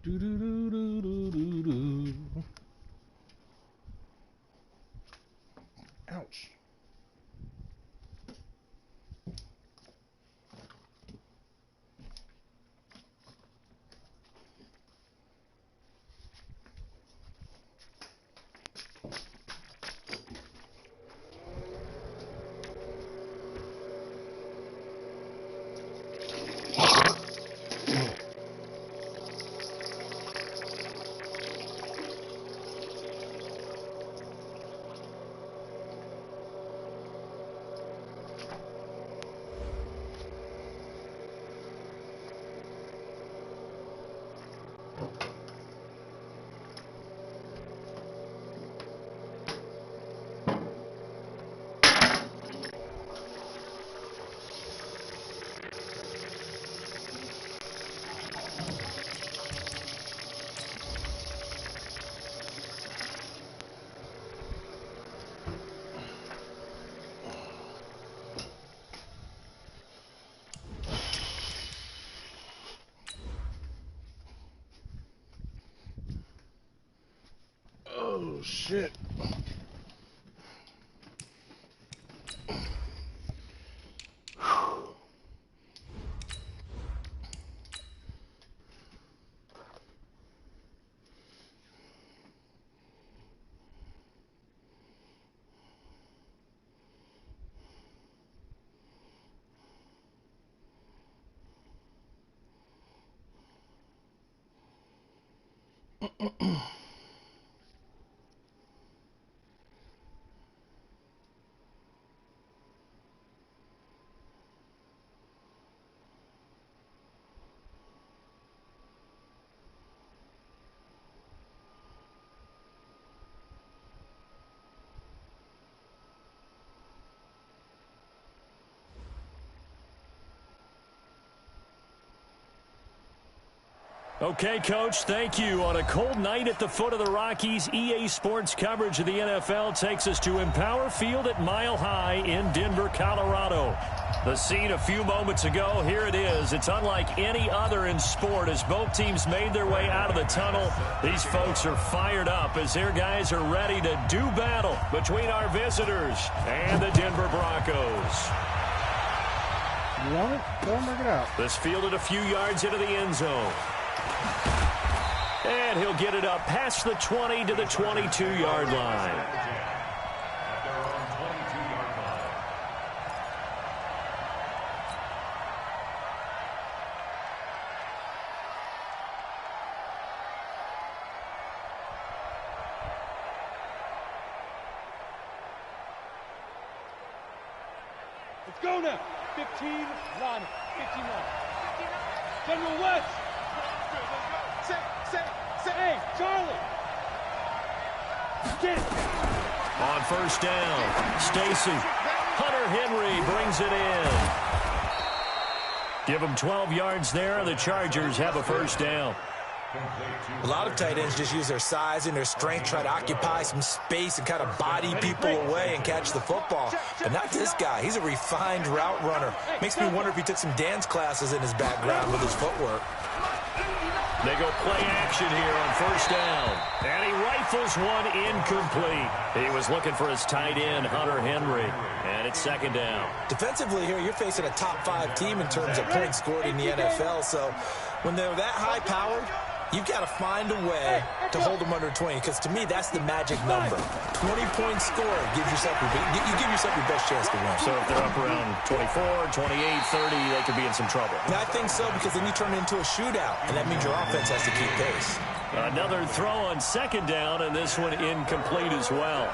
Do do do do do do do. Ouch. Oh, shit. Okay, Coach, thank you. On a cold night at the foot of the Rockies, EA Sports coverage of the NFL takes us to Empower Field at Mile High in Denver, Colorado. The scene a few moments ago, here it is. It's unlike any other in sport as both teams made their way out of the tunnel. These folks are fired up as their guys are ready to do battle between our visitors and the Denver Broncos. You want it? Go and work it out. This fielded a few yards into the end zone. And he'll get it up past the 20 to the 22-yard line. Let's go now. 15, line, 59. General West. Hey, Charlie. Get it. On first down, Stacy. Hunter Henry brings it in. Give them 12 yards there, and the Chargers have a first down. A lot of tight ends just use their size and their strength, try to occupy some space and kind of body people away and catch the football. But not this guy. He's a refined route runner. Makes me wonder if he took some dance classes in his background with his footwork. They go play action here on first down. And he rifles one incomplete. He was looking for his tight end, Hunter Henry. And it's second down. Defensively here, you're facing a top-5 team in terms of points scored in the NFL. So when they're that high-powered, you've got to find a way to hold them under 20, because to me, that's the magic number. 20 points scored gives yourself you give yourself your best chance to win. So if they're up around 24, 28, 30, they could be in some trouble. Yeah, I think so, because then you turn it into a shootout, and that means your offense has to keep pace. Another throw on second down, and this one incomplete as well.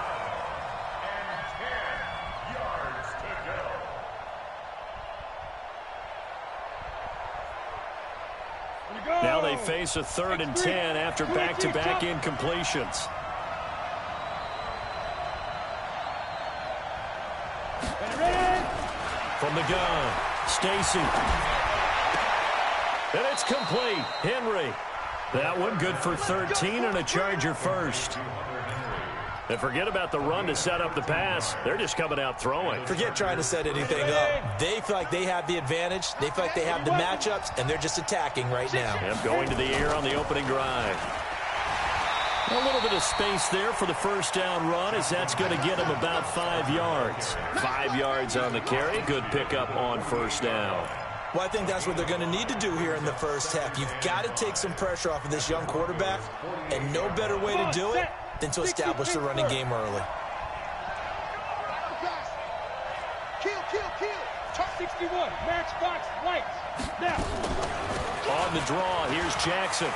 Now they face a 3rd and 10 after back-to-back incompletions. From the gun, Stacy. And it's complete. Henry. That one good for 13 and a Charger first. And forget about the run to set up the pass. They're just coming out throwing. Forget trying to set anything up. They feel like they have the advantage. They feel like they have the matchups, and they're just attacking right now. Yep, going to the air on the opening drive. A little bit of space there for the first down run, as that's going to get him about 5 yards. 5 yards on the carry. Good pickup on first down. Well, I think that's what they're going to need to do here in the first half. You've got to take some pressure off of this young quarterback, and no better way to do it than to establish the running game early. Kill. 61, matchbox lights. Now. On the draw, here's Jackson.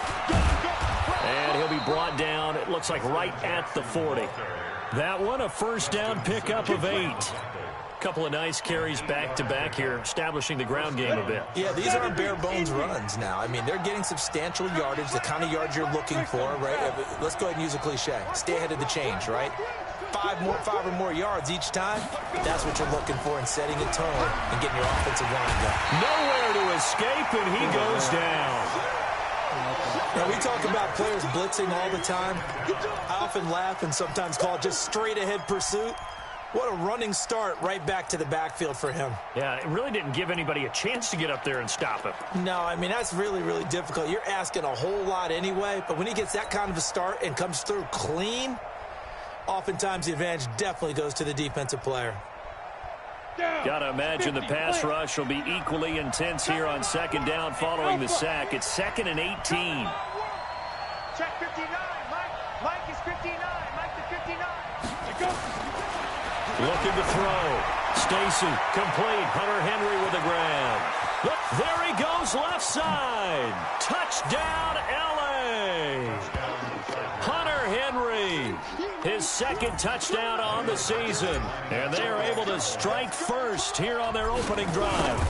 And he'll be brought down, it looks like right at the 40. That one, a first down pickup of 8. Couple of nice carries back-to-back here, establishing the ground game a bit. Yeah, these aren't bare-bones runs now. I mean, they're getting substantial yardage, the kind of yards you're looking for, right? Let's go ahead and use a cliche. Stay ahead of the change, right? 5 or more yards each time, that's what you're looking for in setting a tone and getting your offensive line going. Nowhere to escape, and he goes down. Now, we talk about players blitzing all the time. I often laugh and sometimes call it just straight-ahead pursuit. What a running start right back to the backfield for him. Yeah, it really didn't give anybody a chance to get up there and stop him. No, I mean, that's really, really difficult. You're asking a whole lot anyway, but when he gets that kind of a start and comes through clean, oftentimes the advantage definitely goes to the defensive player. Got to imagine the pass rush will be equally intense here on second down following the sack. It's 2nd and 18. Check 59. Mike is 59. Mike to 59. Looking to throw. Stacy, complete. Hunter Henry with the grab. Look, there he goes, left side. Touchdown, L.A. Hunter Henry, his 2nd touchdown on the season. And they are able to strike first here on their opening drive.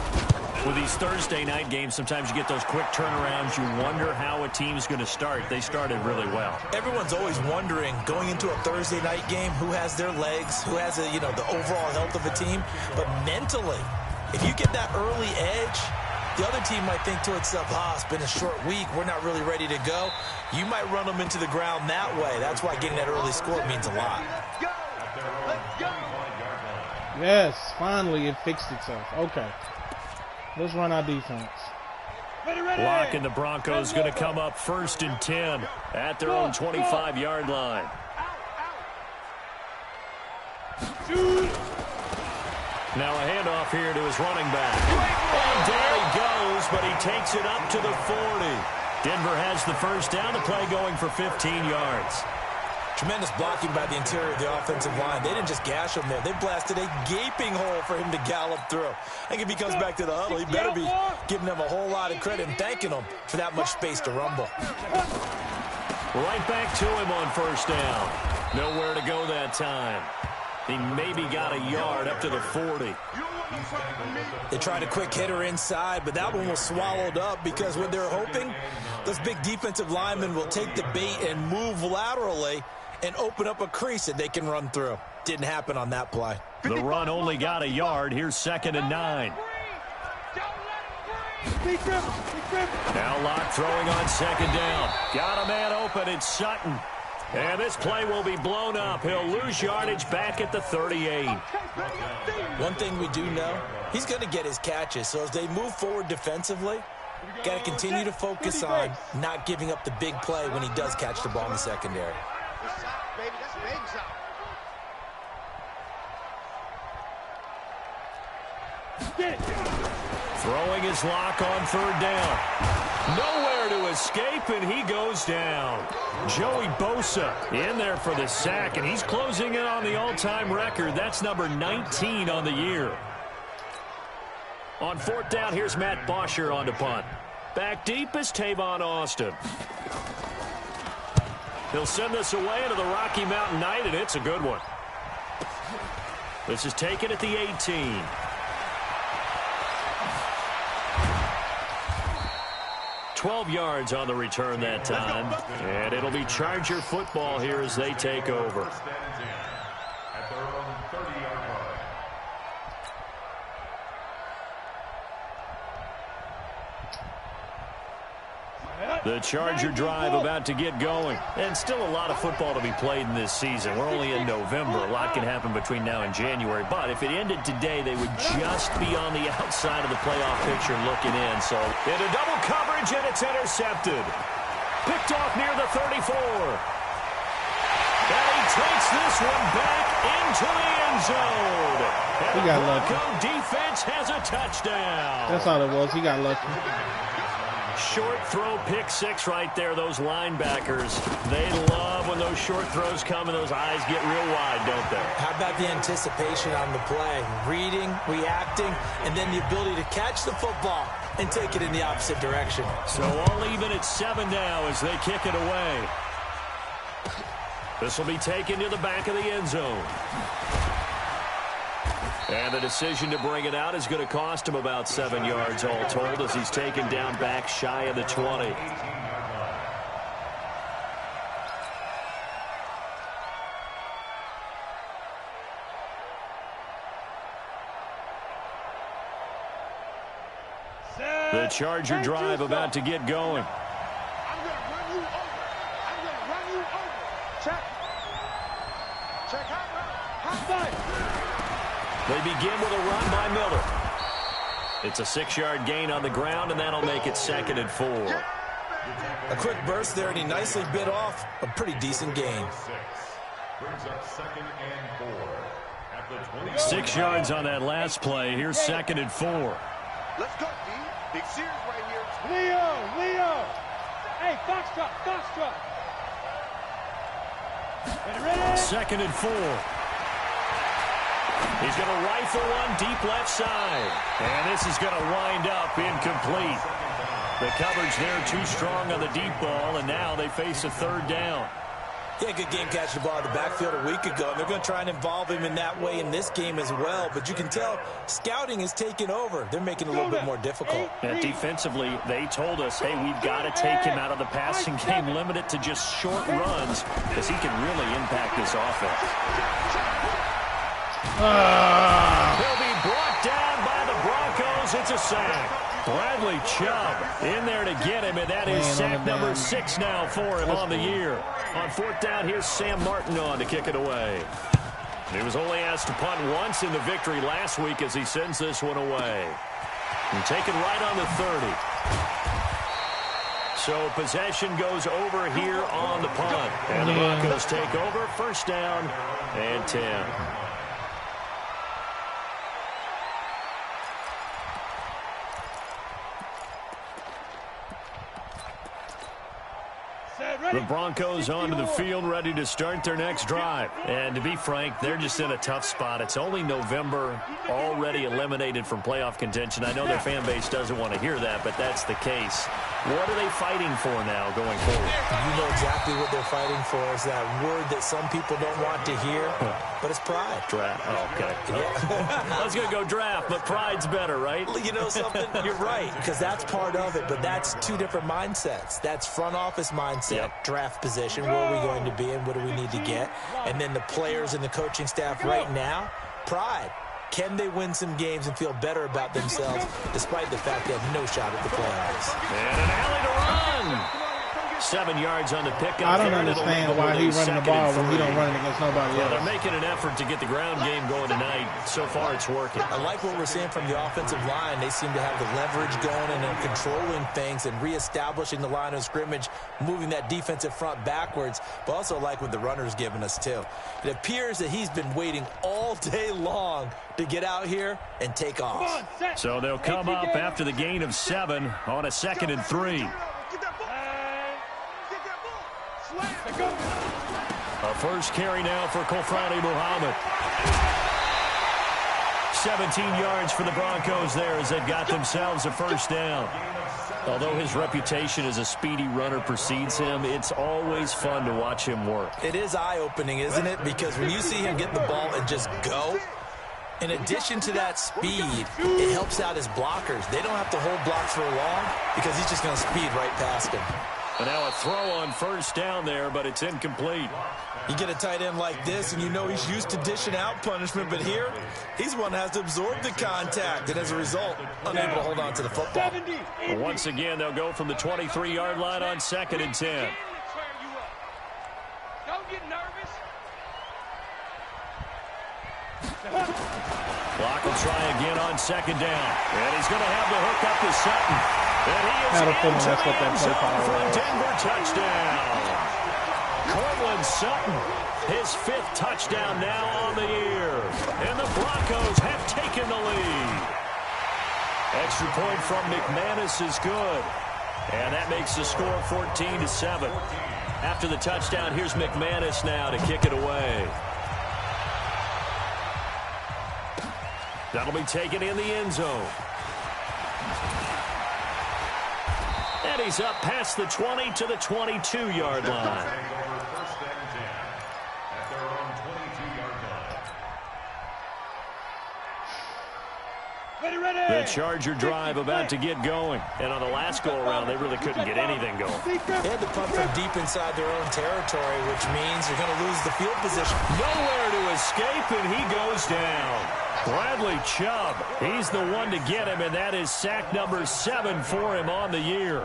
With these Thursday night games, sometimes you get those quick turnarounds. You wonder how a team's going to start. They started really well. Everyone's always wondering, going into a Thursday night game, who has their legs, who has the overall health of a team. But mentally, if you get that early edge, the other team might think to itself, it's been a short week, we're not really ready to go. You might run them into the ground that way. That's why getting that early score means a lot. Yes, finally it fixed itself. Okay. Let's run our defense. Blocking the Broncos going to come up 1st and 10 at their own 25-yard line. Now a handoff here to his running back. And there he goes, but he takes it up to the 40. Denver has the first down, the play going for 15 yards. Tremendous blocking by the interior of the offensive line. They didn't just gash him there. They blasted a gaping hole for him to gallop through. I think if he comes back to the huddle, he better be giving them a whole lot of credit and thanking them for that much space to rumble. Right back to him on first down. Nowhere to go that time. He maybe got a yard up to the 40. They tried a quick hitter inside, but that one was swallowed up because what they're hoping, those big defensive linemen will take the bait and move laterally and open up a crease that they can run through. Didn't happen on that play. The run only got a yard. Here's 2nd and 9. Now Locke throwing on 2nd down. Got a man open. It's Sutton. And this play will be blown up. He'll lose yardage back at the 38. One thing we do know, he's going to get his catches. So as they move forward defensively, got to continue to focus on not giving up the big play when he does catch the ball in the secondary. Throwing his Lock on 3rd down. Nowhere to escape, and he goes down. Joey Bosa in there for the sack, and he's closing in on the all-time record. That's number 19 on the year. On 4th down, here's Matt Bosher on to punt. Back deep is Tavon Austin. He'll send this away into the Rocky Mountain Night, and it's a good one. This is taken at the 18. $12 yards on the return that time. And it'll be Charger football here as they take over. The Charger drive about to get going. And still a lot of football to be played in this season. We're only in November. A lot can happen between now and January. But if it ended today, they would just be on the outside of the playoff picture looking in. So into double coverage, and it's intercepted. Picked off near the 34. And he takes this one back into the end zone. And he got lucky. Bronco defense has a touchdown. That's all it was. He got lucky. Short throw, pick six right there. Those linebackers, they love when those short throws come and those eyes get real wide, don't they? How about the anticipation on the play? Reading, reacting, and then the ability to catch the football and take it in the opposite direction. So all even at 7 now as they kick it away. This will be taken to the back of the end zone. And the decision to bring it out is going to cost him about 7 yards all told as he's taken down back shy of the 20. The Charger drive about to get going. I'm going to run you over. I'm going to run you over. Check. Check hot run. They begin with a run by Miller. It's a 6-yard gain on the ground, and that'll make it 2nd and 4. A quick burst there, and he nicely bit off a pretty decent gain. 6 yards on that last play. Here's 2nd and 4. Let's go, D. Big Sears right here. Leo. Hey, Foxtrot. Ready? 2nd and 4. He's going to rifle one deep left side. And this is going to wind up incomplete. The coverage there too strong on the deep ball, and now they face a 3rd down. Yeah, good game catching the ball in the backfield a week ago, and they're going to try and involve him in that way in this game as well. But you can tell scouting is taking over. They're making it a little bit more difficult. And defensively, they told us, hey, we've got to take him out of the passing game, limit it to just short runs, because he can really impact this offense. He'll be brought down by the Broncos. It's a sack. Bradley Chubb in there to get him, and that is sack number 6 now for him on the year. On 4th down, here's Sam Martin on to kick it away. He was only asked to punt once in the victory last week as he sends this one away. And taken right on the 30. So possession goes over here on the punt. And the Broncos take over. 1st down and 10. The Broncos onto the field, ready to start their next drive. And to be frank, they're just in a tough spot. It's only November, already eliminated from playoff contention. I know their fan base doesn't want to hear that, but that's the case. What are they fighting for now going forward? You know exactly what they're fighting for. Is that word that some people don't want to hear, but it's pride. Draft. Oh, okay. I was going to go draft, but pride's better, right? You know something? You're right, because that's part of it, but that's 2 different mindsets. That's front office mindset, draft position, where are we going to be and what do we need to get? And then the players and the coaching staff right now, pride. Can they win some games and feel better about themselves despite the fact they have no shot at the playoffs? And an alley to run. 7 yards on the pickup. I don't understand why he's running the ball when he don't run it against nobody else. They're making an effort to get the ground game going tonight. So far, it's working. I like what we're seeing from the offensive line. They seem to have the leverage going and then controlling things and reestablishing the line of scrimmage, moving that defensive front backwards, but also like what the runner's giving us, too. It appears that he's been waiting all day long to get out here and take off. So they'll come up after the gain of 7 on a 2nd and 3. A first carry now for Kofrani Muhammad. 17 yards for the Broncos there as they've got themselves a 1st down. Although his reputation as a speedy runner precedes him, it's always fun to watch him work. It is eye-opening, isn't it? Because when you see him get the ball and just go, in addition to that speed, it helps out his blockers. They don't have to hold blocks for long because he's just going to speed right past him. And now a throw on first down there, but it's incomplete. You get a tight end like this, and you know he's used to dishing out punishment, but here, he's one that has to absorb the contact, and as a result, unable to hold on to the football. Once again, they'll go from the 23-yard line on 2nd and 10. Don't get nervous. Clock will try again on 2nd down. And he's going to have the hook up to Sutton. And he is Had a feeling into that's the what that end play zone call for a was. Denver touchdown. Cortland Sutton, his 5th touchdown now on the year. And the Broncos have taken the lead. Extra point from McManus is good. And that makes the score 14-7. After the touchdown, here's McManus now to kick it away. That'll be taken in the end zone. And he's up past the 20 to the 22-yard line. The Charger drive about to get going. And on the last go-around, they really couldn't get anything going. They had to punt from deep inside their own territory, which means you're going to lose the field position. Nowhere to escape, and he goes down. Bradley Chubb, he's the one to get him, and that is sack number 7 for him on the year.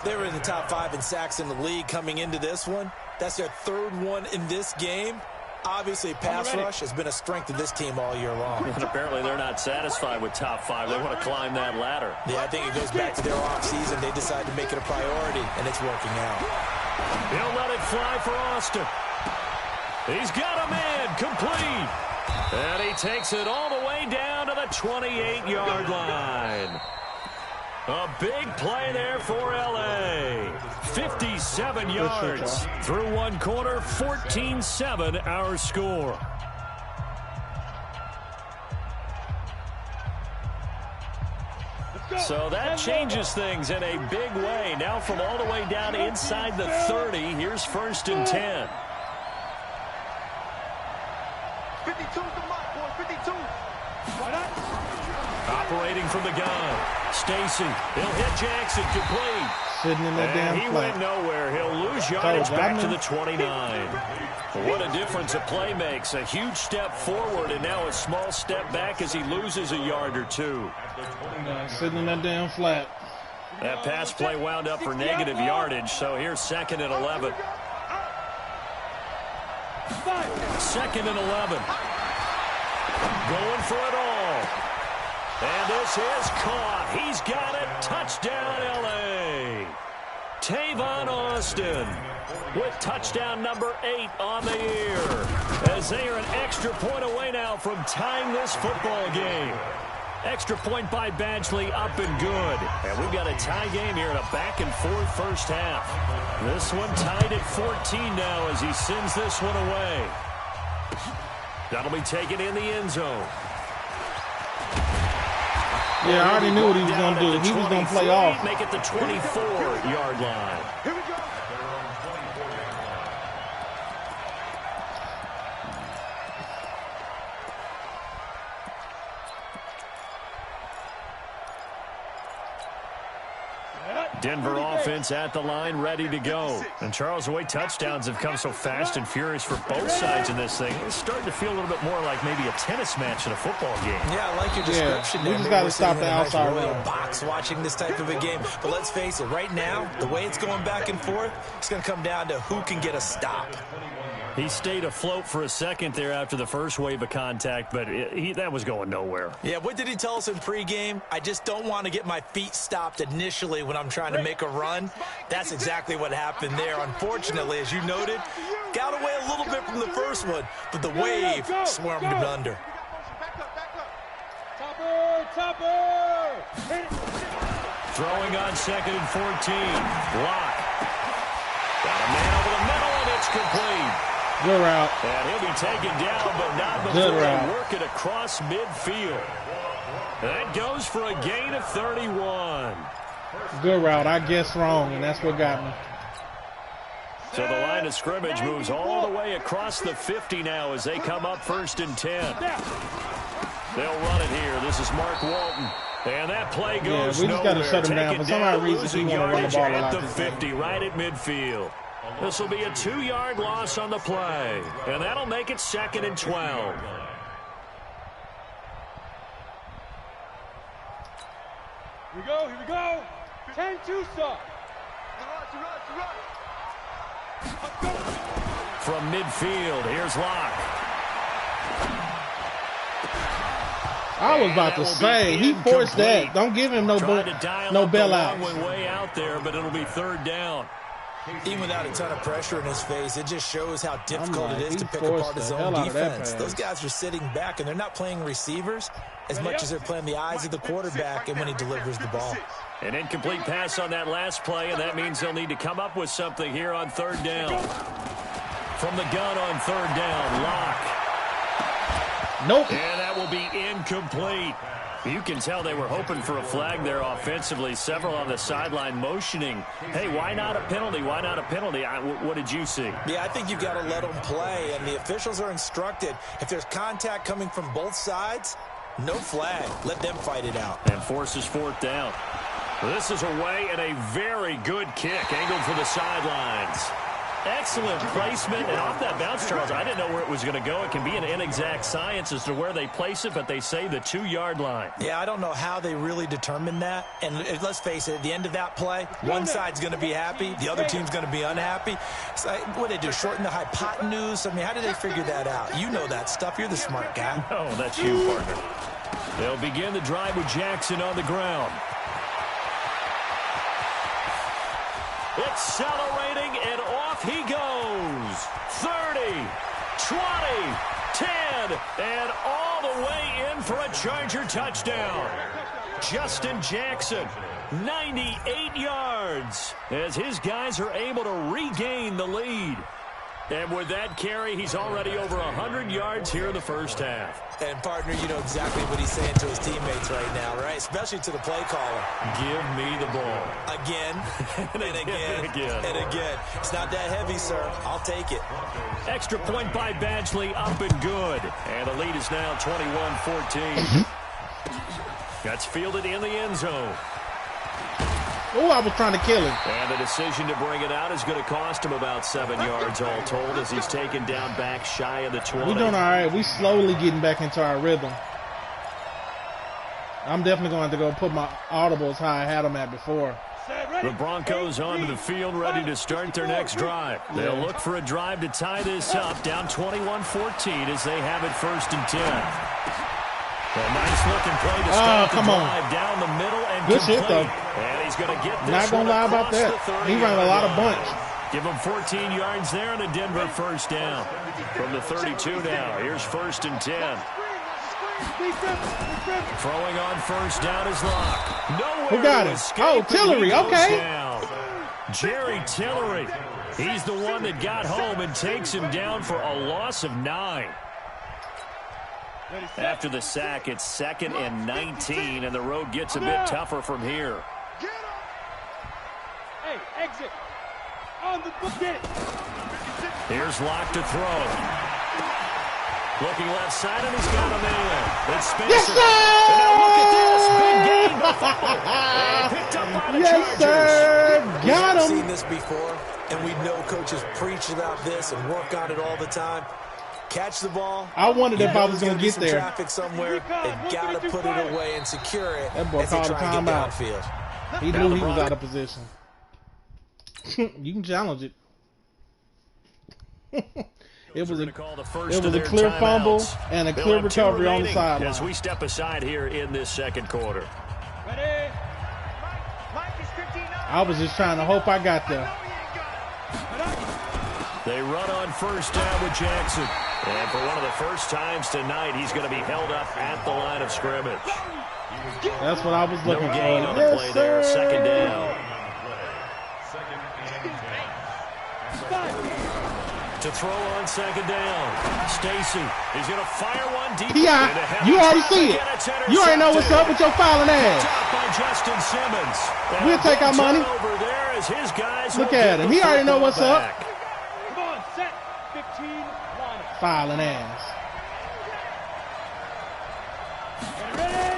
They were in the top 5 in sacks in the league coming into this one. That's their 3rd one in this game. Obviously, pass rush has been a strength of this team all year long. And apparently they're not satisfied with top 5. They want to climb that ladder. Yeah, I think it goes back to their offseason. They decided to make it a priority, and it's working out. He'll let it fly for Austin. He's got a man complete. And he takes it all the way down to the 28-yard line. A big play there for L.A. 57 yards through one quarter, 14-7 our score. So that changes things in a big way. Now from all the way down inside the 30, here's 1st and 10. 52's the mark, boy, 52. Operating from the gun. Stacy, he'll hit Jackson complete. Sitting in that damn He flat. went nowhere. He'll lose yardage back to the 29. What a difference a play makes. A huge step forward and now a small step back as he loses a yard or two. Sitting in that damn flat. That pass play wound up for negative yardage, so here's 2nd and 11. 2nd and 11. Going for it all. And this is caught. He's got it. Touchdown, L.A. Tavon Austin with touchdown number 8 on the year. As they are an extra point away now from tying this football game. Extra point by Badgley up and good. And we've got a tie game here in a back-and-forth first half. This one tied at 14 now as he sends this one away. That'll be taken in the end zone. Yeah, I already knew what he was going to do. He was going to play off. Make it the 24-yard line. Here we go. Denver offense at the line, ready to go. And Charles, the way touchdowns have come so fast and furious for both sides in this thing, it's starting to feel a little bit more like maybe a tennis match in a football game. Yeah, I like your description. We there. just Maybe got to we're stop sitting the in a nice outside royal run. box watching this type of a game. But let's face it, right now, the way it's going back and forth, it's going to come down to who can get a stop. He stayed afloat for a second there after the first wave of contact, but that was going nowhere. Yeah, what did he tell us in pregame? I just don't want to get my feet stopped initially when I'm trying to make a run. That's exactly what happened there. Unfortunately, as you noted, got away a little bit from the first one, but the wave swarmed him under. Throwing on 2nd and 14. Lock. Got a man over the middle, and it's complete. Good route. And he'll be taken down, but not before they work it across midfield. That goes for a gain of 31. Good route. I guessed wrong, and that's what got me. So the line of scrimmage moves all the way across the 50 now as they come up 1st and 10. They'll run it here. This is Mark Walton. And that play goes we just got to nowhere. shut him down. For some odd reason, he want to run the ball a at lot the this 50, game. right at midfield. This will be a 2-yard loss on the play, and that'll make it 2nd and 12. Here we go, here we go. 10-2, sir. From midfield, here's Locke. I was about to say, he forced that. Don't give him no bailout. Way out there, but it'll be 3rd down. Even without a ton of pressure in his face, it just shows how difficult it is to pick apart his own defense. Those guys are sitting back, and they're not playing receivers as much as they're playing the eyes of the quarterback and when he delivers the ball. An incomplete pass on that last play, and that means they'll need to come up with something here on 3rd down. From the gun on 3rd down, Locke. Nope. And that will be incomplete. You can tell they were hoping for a flag there offensively. Several on the sideline motioning, hey, why not a penalty? Why not a penalty? What did you see? Yeah, I think you got to let them play, and the officials are instructed. If there's contact coming from both sides, no flag. Let them fight it out. And forces 4th down. This is away and a very good kick angled for the sidelines. Excellent placement, and off that bounce, Charles, I didn't know where it was going to go. It can be an inexact science as to where they place it, but they say the 2-yard line. Yeah, I don't know how they really determined that. And let's face it, at the end of that play, one side's going to be happy, the other team's going to be unhappy. It's like, what did they do, shorten the hypotenuse? I mean, how did they figure that out? You know that stuff. You're the smart guy. Oh, that's you, partner. They'll begin the drive with Jackson on the ground. Accelerating, and off he goes. 30, 20, 10, and all the way in for a Charger touchdown. Justin Jackson, 98 yards, as his guys are able to regain the lead. And with that carry, he's already over 100 yards here in the first half. And, partner, you know exactly what he's saying to his teammates right now, right? Especially to the play caller. Give me the ball. Again, and again, and again. It's not that heavy, sir. I'll take it. Extra point by Badgley, up and good. And the lead is now 21-14. That's fielded in the end zone. Oh, I was trying to kill him. And the decision to bring it out is going to cost him about 7 yards all told as he's taken down back shy of the 20. We're doing all right. We slowly getting back into our rhythm. I'm definitely going to have to go put my audibles how I had them at before. The Broncos onto the field ready to start their next drive. They'll look for a drive to tie this up, down 21-14 as they have it 1st and 10. A nice-looking play to start the drive down the middle and good complete. Shit, though. And he's going to get this. Not going to lie about that. He ran a lot of bunch. Give him 14 yards there and a Denver 1st down. From the 32 now, here's 1st and 10. Throwing on 1st down is Locke. Nowhere. Who got him? Oh, Tillery. Okay. Down. Jerry Tillery. He's the one that got home and takes him down for a loss of 9. After the sack, it's 2nd and 19, and the road gets a bit tougher from here. Hey, exit. On the book, get it. Here's Locke to throw. Looking left side, and he's got a man. It's Spencer. Yes, sir! And now look at this. Big gain. Picked up by the Yes, Chargers. sir! Got We've him. seen this before, and we know coaches preach about this and work on it all the time. Catch the ball. I wondered if I was going to get some there. Traffic somewhere. They've got to put it away and secure it That boy as they called a try and get timeout. downfield. He knew he was out of position. You can challenge it. It was a clear fumble and a clear recovery on the sideline. As we step aside here in this 2nd quarter. Ready? I was just trying to hope I got there. They run on 1st down with Jackson. And for one of the first times tonight, he's going to be held up at the line of scrimmage. That's what I was looking No for. gain on the play there. 2nd down. To throw on 2nd down. Stacy is going to fire one deep. Yeah, you already see it. You already know what's up with your fouling ass. By Justin Simmons. We'll take our money. Over there as his guys Look at him. He already know what's up. Come on, set. 15, line up. Fouling ass. Ready?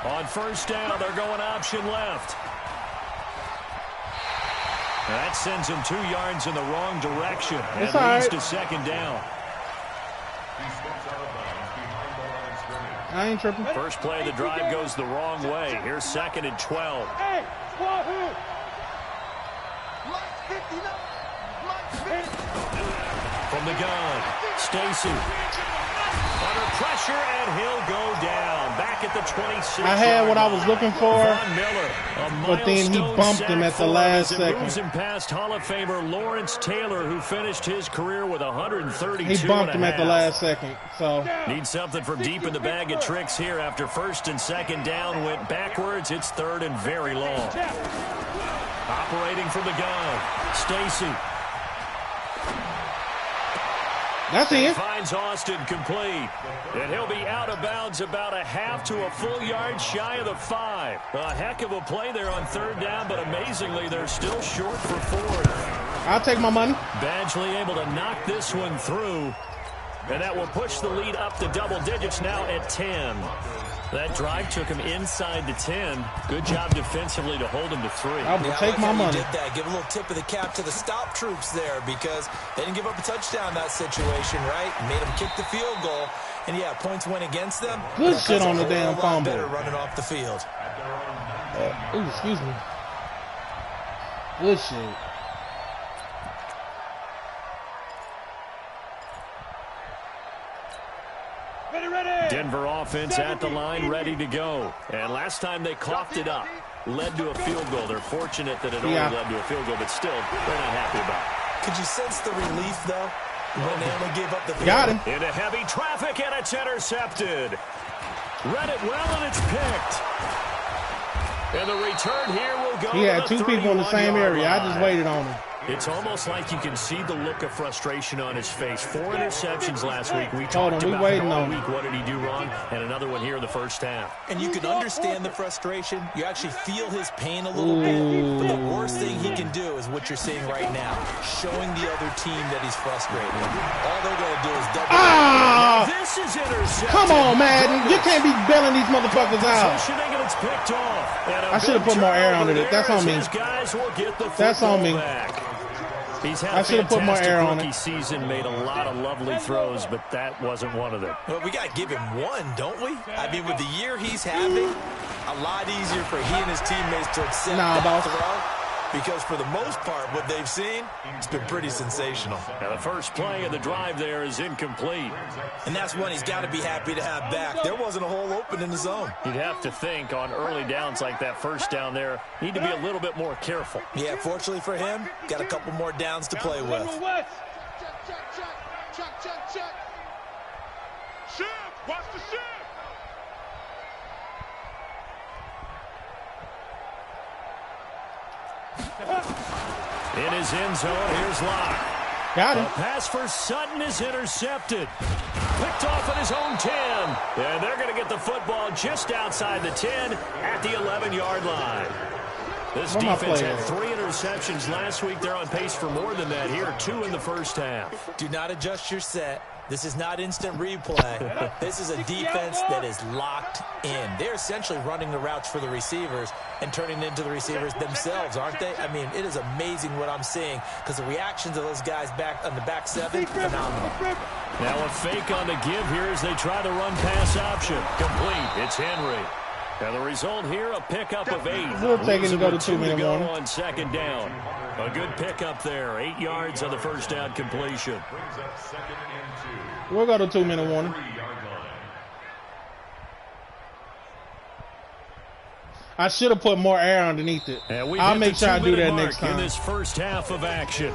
On first down, they're going option left. That sends him 2 yards in the wrong direction and leads to second down. I ain't tripping. First play of the drive goes the wrong way. Here's 2nd and 12. Hey, Wahoo! From the gun, Stacy. Under pressure, and he'll go down. Back at the 26. I had what I was looking for, Von Miller, but then he bumped him at the last second. Moves him past Hall of Famer Lawrence Taylor, who finished his career with 132. He bumped him at the last second. So need something from deep in the bag of tricks here after first and second down went backwards. It's 3rd and very long. Operating from the gun, Stacy. that's it. Finds Austin complete. And he'll be out of bounds about a half to a full yard shy of the 5. A heck of a play there on 3rd down, but amazingly, they're still short for 4th. I'll take my money. Badgley able to knock this one through. And that will push the lead up to double digits now at 10. That drive took him inside the 10. Good job defensively to hold him to 3. I will take my money. Did that. Give a little tip of the cap to the stop troops there because they didn't give up a touchdown in that situation, right? Made them kick the field goal. And, yeah, points went against them. Good shit on the damn fumble. Better running off the field. Ooh, excuse me. Good shit. Denver offense at the line, ready to go. And last time they coughed it up, led to a field goal. They're fortunate that it only led to a field goal, but still, they're not happy about it. Could you sense the relief, though, when they only gave up the field? Got him. Into heavy traffic, and it's intercepted. Read it well, and it's picked. And the return here will go. He had 2 people in the same area. I just waited on him. It's almost like you can see the look of frustration on his face. 4 interceptions last week. We talked about it all week. What did he do wrong? And another one here in the first half. And you can understand the frustration. You actually feel his pain a little bit. But the worst thing he can do is what you're seeing right now, showing the other team that he's frustrated. All they're going to do is double. Ah! This is intercepted. Come on, Madden. You can't be bailing these motherfuckers out. It's picked off. I should have put more air on it. That's on me. That's on me. He's had I should have put more air on rookie it. Season, made a lot of lovely throws, but that wasn't one of them. Well, we got to give him one, don't we? I mean, with the year he's having, a lot easier for he and his teammates to accept that throw. Because for the most part, what they've seen, it's been pretty sensational. Now the first play of the drive there is incomplete. And that's one he's got to be happy to have back. There wasn't a hole open in the zone. You'd have to think on early downs like that first down there, need to be a little bit more careful. Yeah, fortunately for him, got a couple more downs to play with. Check. Shift, watch the shift. In his end zone, here's Locke. Got him. A pass for Sutton is intercepted. Picked off at his own 10. And they're going to get the football just outside the 10 at the 11-yard line. This defense had 3 interceptions last week. They're on pace for more than that here. 2 in the first half. Do not adjust your set. This is not instant replay. This is a defense that is locked in. They're essentially running the routes for the receivers and turning it into the receivers themselves, aren't they? I mean, it is amazing what I'm seeing because the reactions of those guys back on the back 7, phenomenal. Now a fake on the give here as they try the run pass option. Complete. It's Henry. And the result here, a pickup of 8. We'll take it and go to 2-minute warning. On second down. A good pickup there. 8 yards on the first down completion. We'll go to 2-minute warning. I should have put more air underneath it. I'll make sure I do that next time. In this first half of action.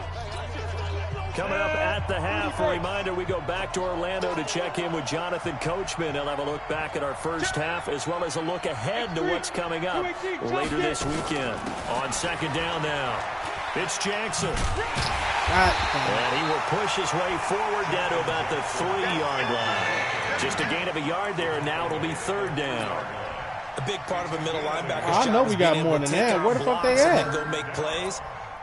Coming up at the half, a reminder, we go back to Orlando to check in with Jonathan Coachman. He'll have a look back at our first half as well as a look ahead to what's coming up later this weekend. On second down now, it's Jackson. And he will push his way forward down to about the 3-yard line. Just a gain of a yard there, and now it'll be third down. A big part of a middle linebacker's I know we got more than that. Where the fuck they at? Go make plays.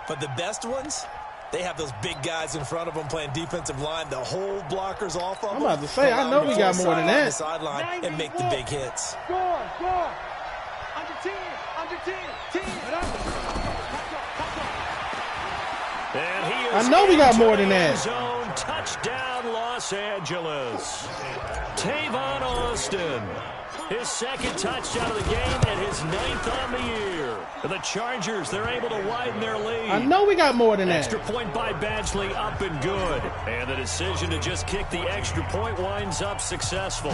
But the best ones, they have those big guys in front of them playing defensive line. The whole blockers off of them. I'm about to say, I know we got more than that. Sideline and make the big hits. Under 10. And he is I know we got more than that. Zone touchdown, Los Angeles. Tavon Austin, his second touchdown of the game and his 9th on the year. The Chargers, they're able to widen their lead. I know we got more than that. Extra point by Badgley, up and good. And the decision to just kick the extra point winds up successful.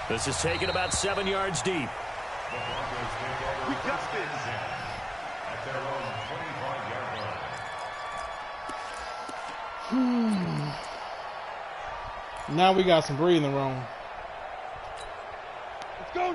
This is taken about 7 yards deep. We got this. Now we got some breathing room.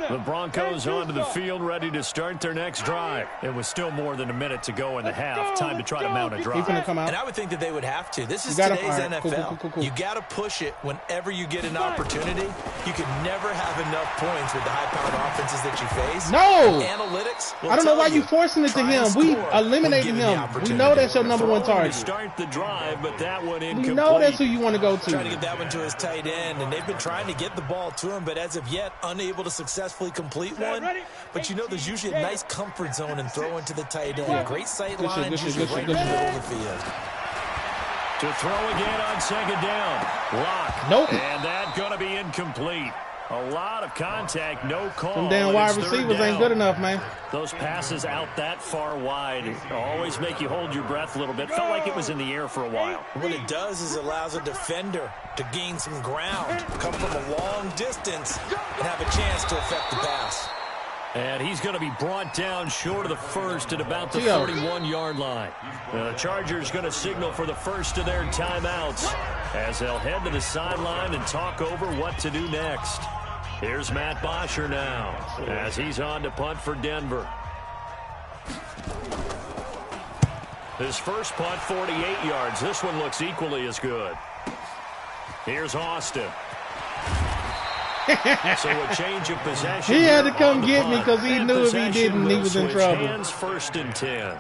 The Broncos onto the field, ready to start their next drive. It was still more than a minute to go in the half. Time to try to mount a drive. He's gonna come out. And I would think that they would have to. This is gotta today's fire. NFL. Cool. You got to push it whenever you get an opportunity. You can never have enough points with the high-powered offenses that you face. No! Analytics will I don't know tell why you forcing it to try him. and We score eliminated when given him. the We opportunity. know that's your number one Throwing to target. start the drive, but that one We incomplete. know that's who you want to go Trying to to. get that one to his tight end, and they've been trying to get the ball to him, but as of yet, unable to successfully complete one. But you know there's usually a nice comfort zone in throwing to the tight end. Yeah. Great sight Good shit, line, good shit, usually good right shit, in the good middle of the field. To throw again on second down. Lock. Nope. And that going to be incomplete. A lot of contact, no call. Them damn and wide it's third receivers down. ain't good enough, man. Those passes out that far wide always make you hold your breath a little bit. Felt like it was in the air for a while. What it does is it allows a defender to gain some ground, come from a long distance, and have a chance to affect the pass. And he's going to be brought down short of the first at about the Theo. 41-yard line. The Chargers going to signal for the first of their timeouts as they'll head to the sideline and talk over what to do next. Here's Matt Bosher now as he's on to punt for Denver. His first punt, 48 yards. This one looks equally as good. Here's Austin. So a change of possession. He had to here come on the get me punt. 'cause he And knew if he possession didn't, he will was in switch trouble. hands, 1st and 10.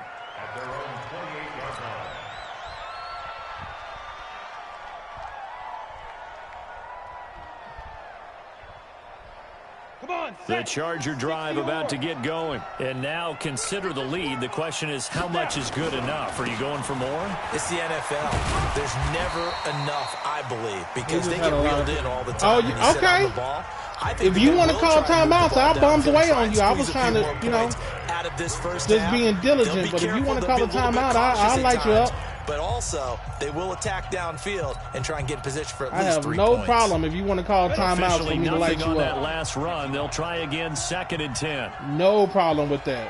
The Charger drive about to get going. And now consider the lead. The question is, how much is good enough? Are you going for more? It's the NFL. There's never enough, I believe, because they just get had a lot reeled of- in all the Oh, time. you- when you sit okay. on the ball. I think If that you they want to will call try and move timeouts, the ball I'll bums downfield, away try on and you. I squeeze was a trying few to, more you know, points out of this first just half. being They'll diligent. be But if you careful, want to they'll call a be little bit timeout, cautious I'll at light you times, up. But also, they will attack downfield and try and get in position for at I least have 3 no points. problem if you want to call timeouts for Officially me to light nothing on you that up. last run. They'll try again, 2nd and 10. No problem with that.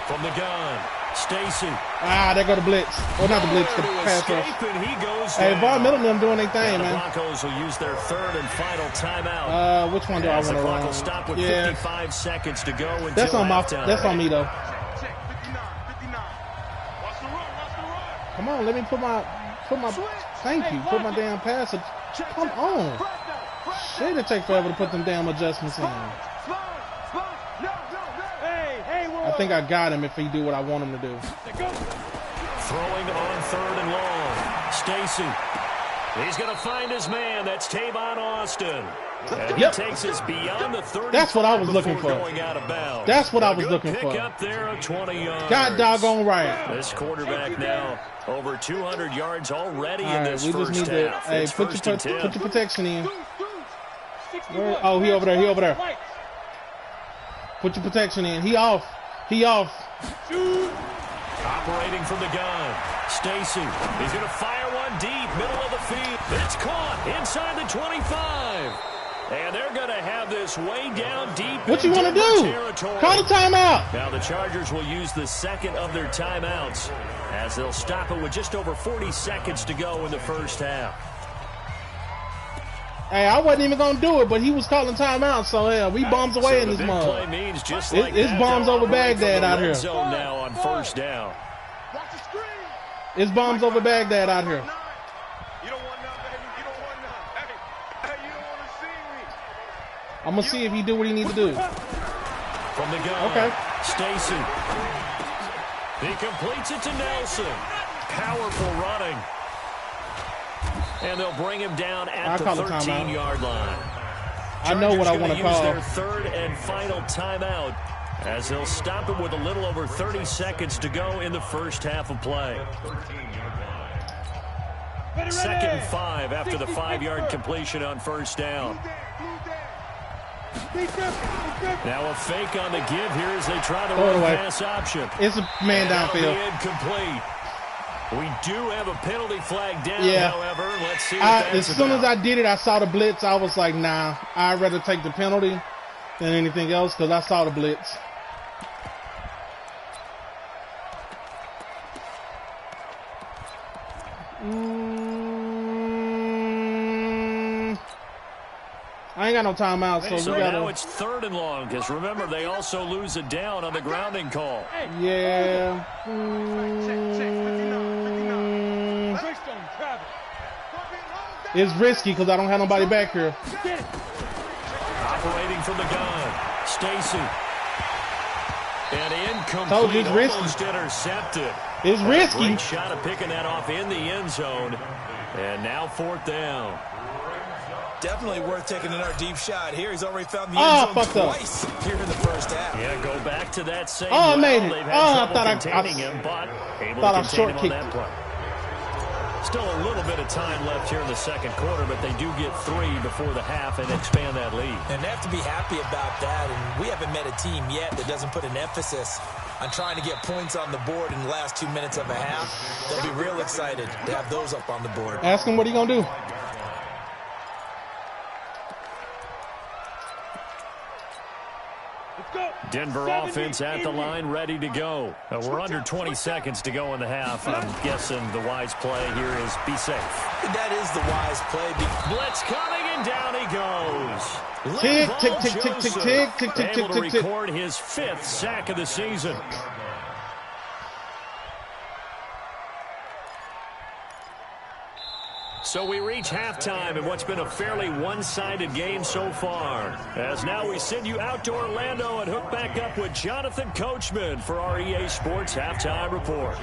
From the gun, Stacy. Ah, there go the blitz. Oh, not the blitz, the Nowhere to pass rush. escape, and he goes Hey, down. Von Middleton them doing their And thing, the man. Broncos will use their 3rd and final timeout. Which one do I As want the to clock will run? stop with Yeah, 55 seconds to go until that's on halftime. that's on me though. Check 59. Watch the run. Come on, let me put my thank you. Put my damn pass. Come on. Shit, it take forever to put them damn adjustments in. I think I got him if he do what I want him to do. Throwing on 3rd and long. Stacy. He's going to find his man. That's Tavon Austin. And Yep. he takes us beyond the 30. That's what I was looking before for. Going out of bounds. That's what I was Good looking pick for. up there of 20 yards. God doggone right. This quarterback now over 200 yards already All in right, this we just first need to. half. Hey, It's put 1st your and 10. put your protection in. Where, oh, he over there. He over there. Put your protection in. He off. He off. Operating from the gun. Stacy. He's going to fire one deep, middle of the field. It's caught inside the 25. And they're going to have this way down deep. What you in want to Denver do? territory. Call the timeout. Now the Chargers will use the 2nd of their timeouts as they'll stop it with just over 40 seconds to go in the first half. Hey, I wasn't even gonna do it, but he was calling timeout, so yeah, we bombs away So in the this big play mug. means just It- like it's that, bombs they'll over operate from Baghdad the out red here. zone now on 1st down. Watch the screen. It's bombs over Baghdad out here. You don't want none, baby. You don't want none. Hey, you don't want to see me. I'm gonna see if he do what he need to do. From the gun, Okay. Stacy. He completes it to Nelson. Powerful running. And they'll bring him down at the 13-yard line. I know what I want to call. Their third and final timeout as they'll stop it with a little over 30 seconds to go in the first half of play. 2nd and 5 after the 5-yard completion on first down. Now a fake on the give here as they try the run pass option. It's a man downfield. Incomplete. We do have a penalty flag down, however. Let's see what that's as soon as I did it, I saw the blitz. I was like, nah, I'd rather take the penalty than anything else because I saw the blitz. I ain't got no timeout, so we gotta. Now it's 3rd and long because remember they also lose it down on the grounding call. Yeah. It's risky because I don't have nobody back here. Operating from the gun, Stacy. And incomplete. Told you it's risky. Almost intercepted. It's risky. Great shot of picking that off in the end zone. And now 4th down. Definitely worth taking another deep shot here. He's already found the end zone twice here in the first half. Yeah, go back to that same I made it. They've had trouble I containing him, but able thought to I contain him on short-kicked that play. Still a little bit of time left here in the second quarter, but they do get 3 before the half and expand that lead. And they have to be happy about that, and we haven't met a team yet that doesn't put an emphasis on trying to get points on the board in the last 2 minutes of a half. They'll be real excited to have those up on the board. Ask him what he gonna do. Denver offense at the line, ready to go. We're under 20 seconds to go in the half. I'm guessing the wise play here is be safe. That is the wise play. Blitz coming, and down he goes. Tick, tick, tick, tick, tick, tick, tick, tick, able to tick, tick. record his 5th sack of the season. So we reach halftime in what's been a fairly one-sided game so far. As now we send you out to Orlando and hook back up with Jonathan Coachman for our EA Sports Halftime Report.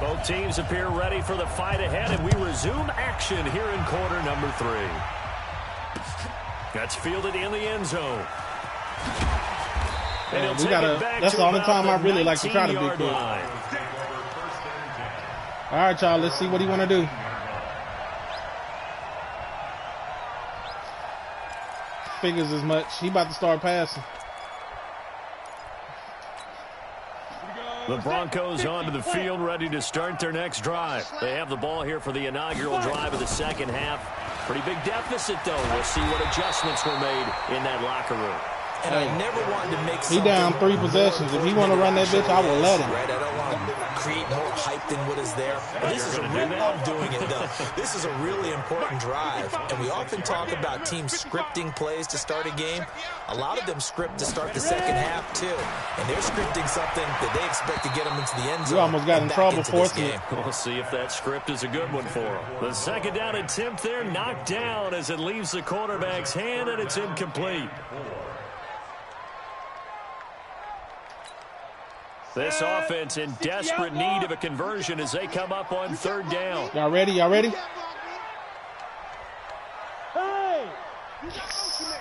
Both teams appear ready for the fight ahead, and we resume action here in quarter number 3. That's fielded in the end zone. And we gotta. That's the only time I really like to try to be quick. All right, y'all. Let's see what he want to do. Figures as much. He about to start passing. The Broncos onto the field, ready to start their next drive. They have the ball here for the inaugural drive of the second half. Pretty big deficit, though. We'll see what adjustments were made in that locker room. And I never wanted to make he down 3 possessions. If he want to run that bitch, I will let him. Right? I don't want to create more hype than what is there. But this is a real, I'm doing it though. This is a really important drive, and we often talk about teams scripting plays to start a game. A lot of them script to start the second half too, and they're scripting something that they expect to get them into the end zone. You almost got in trouble forcing it. We'll see if that script is a good one for them. The second down attempt there knocked down as it leaves the quarterback's hand, and it's incomplete. This offense in desperate need of a conversion as they come up on third down. Y'all ready? Y'all ready? Yes.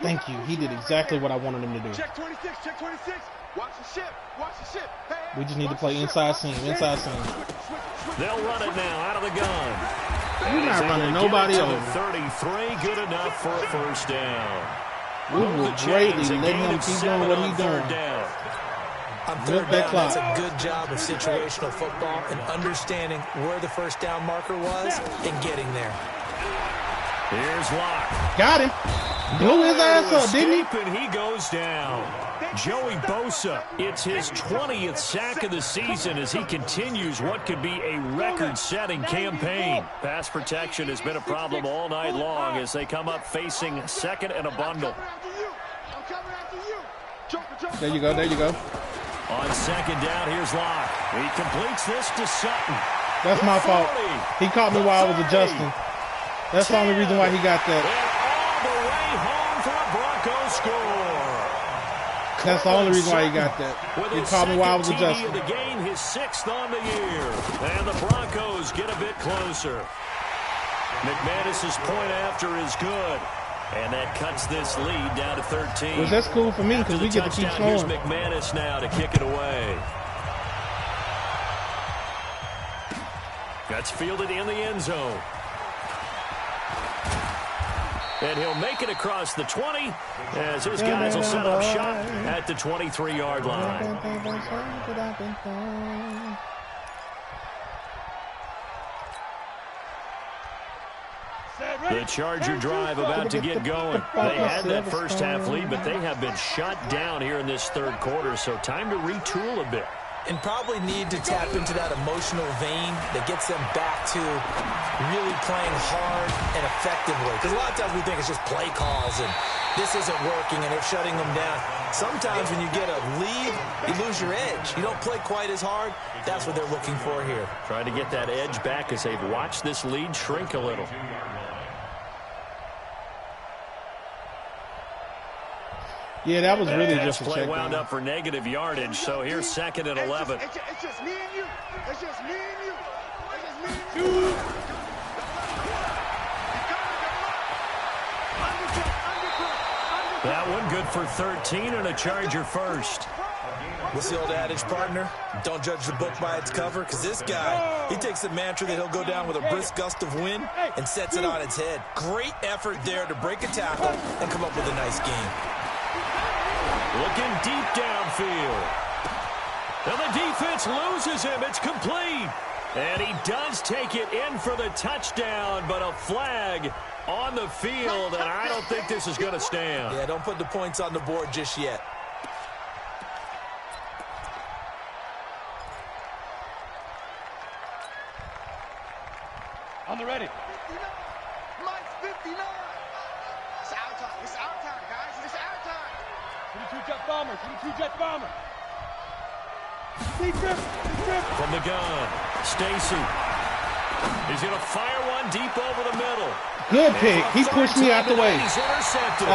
Thank you. He did exactly what I wanted him to do. Check 26, check 26. Watch the ship, watch the ship. Hey, We just need to play inside seam, inside seam. They'll run it now out of the gun. You're not running nobody over. 33, good enough for a first down. We will greatly let him keep doing what he's doing. On third down, that's a good job of situational football and understanding where the first down marker was and getting there. Here's Locke. Got him. Blew his ass up, didn't he? And he goes down. Joey Bosa, it's his 20th sack of the season as he continues what could be a record-setting campaign. Pass protection has been a problem all night long as they come up facing second and a bundle. There you go, there you go. On second down, here's Locke. He completes this to Sutton. That's my fault. He caught me while I was adjusting. That's the only reason why he got that. And all the way home for a Broncos score. That's the only reason why he got that. He caught me while I was adjusting. The game, his 6th on the year. And the Broncos get a bit closer. McManus's point after is good. And that cuts this lead down to 13. Well, that's cool for me because we get to keep here's scoring. McManus now to kick it away. That's fielded in the end zone. And he'll make it across the 20 as his guys will set up shop at the 23-yard line. The Charger drive about to get going. They had that first half lead, but they have been shut down here in this third quarter, so time to retool a bit. And probably need to tap into that emotional vein that gets them back to really playing hard and effectively. Because a lot of times we think it's just play calls and this isn't working and they're shutting them down. Sometimes when you get a lead, you lose your edge. You don't play quite as hard. That's what they're looking for here. Trying to get that edge back as they've watched this lead shrink a little. Yeah, that was really just a play check wound down. up for negative yardage, so here's 2nd and 11. It's just me and you. It's just me and you. It's just me and you. That one good for 13 and a Charger first. What's the old adage, partner? Don't judge the book by its cover, because this guy, he takes the mantra that he'll go down with a brisk gust of wind and sets it on its head. Great effort there to break a tackle and come up with a nice game. Looking deep downfield. And the defense loses him. It's complete. And he does take it in for the touchdown, but a flag on the field, and I don't think this is going to stand. Yeah, don't put the points on the board just yet. On the ready. Mike's 59. It's our time. It's our time, guys. It's our time. 22 jet bomber. 22 jet bomber. Deep grip. Deep grip. From the gun, Stacy. He's going to fire one deep over the middle. Good pick. He pushed me out the way. He's intercepted.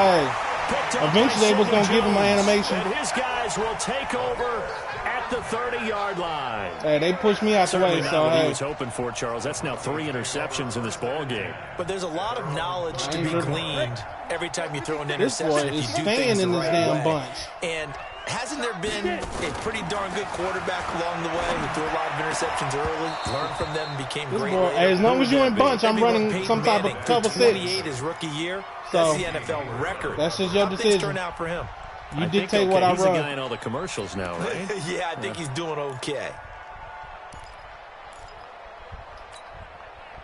Eventually they was going to give him my animation. And his guys will take over at the 30-yard line. Hey, they pushed me out the way, Certainly not so what he hey. was hoping for, Charles. That's now 3 interceptions in this ball game. But there's a lot of knowledge to be gleaned every time you throw an This interception boy if is you do staying things in the this right damn way. bunch. And hasn't there been a pretty darn good quarterback along the way who threw a lot of interceptions early, learned from them, became This great boy, later? hey, as long Who as you would in that be? bunch, I'm Maybe running Peyton some type of Manning cover threw 6. 28 his rookie year. So, That's the NFL record. that's just your How things decision. turn out for him? You I think, dictate what I he's the guy run. in all the commercials now, right? Yeah, I think he's doing okay.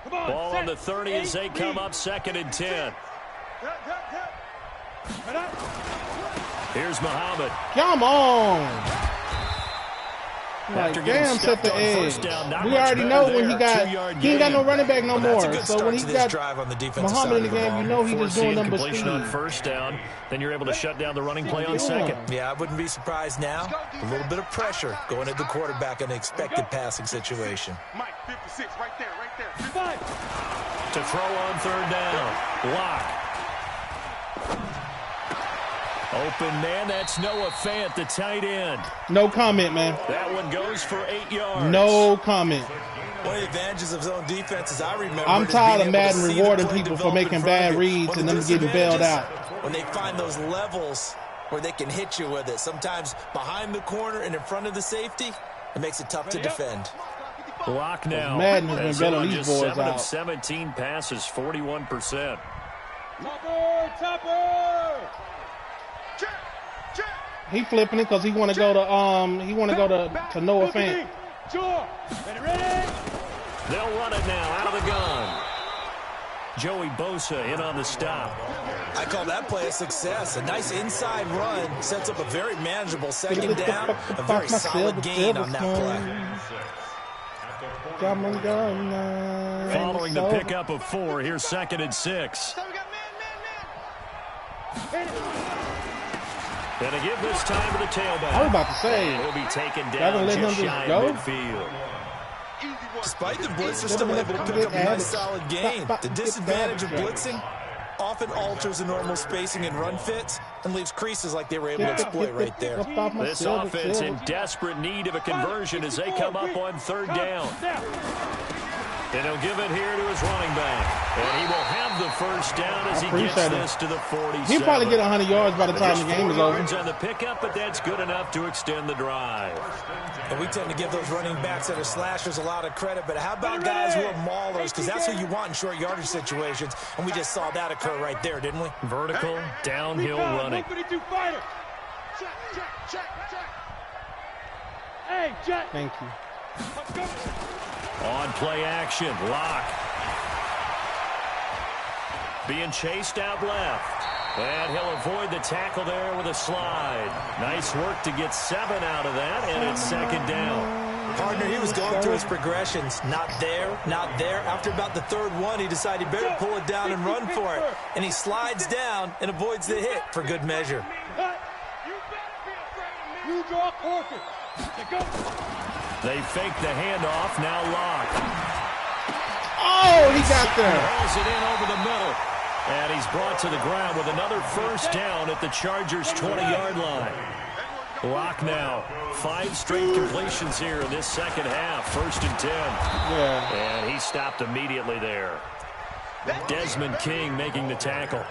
Come on. Ball set. on the 30 as they come up 2nd and 10. Right up. Here's Muhammad. Come on. Like, After getting damn, set stuffed the on edge. first down, not We much already better know when there. he got, 2-yard he ain't got no gain. running back no Well, that's a more. good So start when to he this got drive on the defensive Muhammad side in the of the game, ball. you know he just doing Forcing number completion speed. on first down. Then you're able to shut down the running play on Yeah. second. Yeah, I wouldn't be surprised now. A little bit of pressure going at the quarterback in an expected passing situation. Mike, 56, right there, right there. 5. To throw on 3rd down. Lock. Open man, that's Noah Fant, the tight end. No comment, man. That one goes for 8 yards. No comment. One of the advantages of zone defense, as I remember, I'm is tired being of able to Madden see the rewarding play people for develop making in front bad of you. reads One and of them the getting bailed out. disadvantages, when they find those levels where they can hit you with it, sometimes behind the corner and in front of the safety, it makes it tough to defend. Block now. Madden has been As in bailing on these just boys 7 of out. 17 passes, 41%. Topper. Topper. Check, check. He flipping it because he want to go to Noah Fant. Sure. Ready. They'll run it now out of the gun. Joey Bosa in on the stop. I call that play a success. A nice inside run sets up a very manageable 2nd down, a very solid gain on that play. Following the pickup of 4, here's 2nd and 6. So we got man. And to give this time to the tailback. I was about to say, He'll be taken y'all down gonna let him just just shy go? of midfield. Easy work. Despite the blitz, they're still able to pick up a nice solid gain. The disadvantage of blitzing, often alters the normal spacing and run fits and leaves creases like they were able to exploit right there. This offense in desperate need of a conversion as they come up on third down. And he'll give it here to his running back. And he will have the first down as he gets this to the 47. He'll probably get 100 yards by the time the game is over. On the pickup, but that's good enough to extend the drive. And we tend to give those running backs that are slashers a lot of credit, but how about guys who are maulers? Because that's who you want in short yardage situations. And we just saw that occur right there, didn't we? Vertical, downhill running. Hey, Jet. Thank you. On play action, Lock. Being chased out left. And he'll avoid the tackle there with a slide. Nice work to get 7 out of that, and it's second down. Partner, he was going through his progressions. Not there, not there. After about the third one, he decided he better pull it down and run for it. And he slides down and avoids the hit for good measure. You draw closer. They fake the handoff, now Lock. Oh, he got there. Hauls it in over the middle. And he's brought to the ground with another first down at the Chargers' 20-yard line. Lock now. 5 straight completions here in this second half. 1st and 10. Yeah. And he stopped immediately there. Desmond King making the tackle.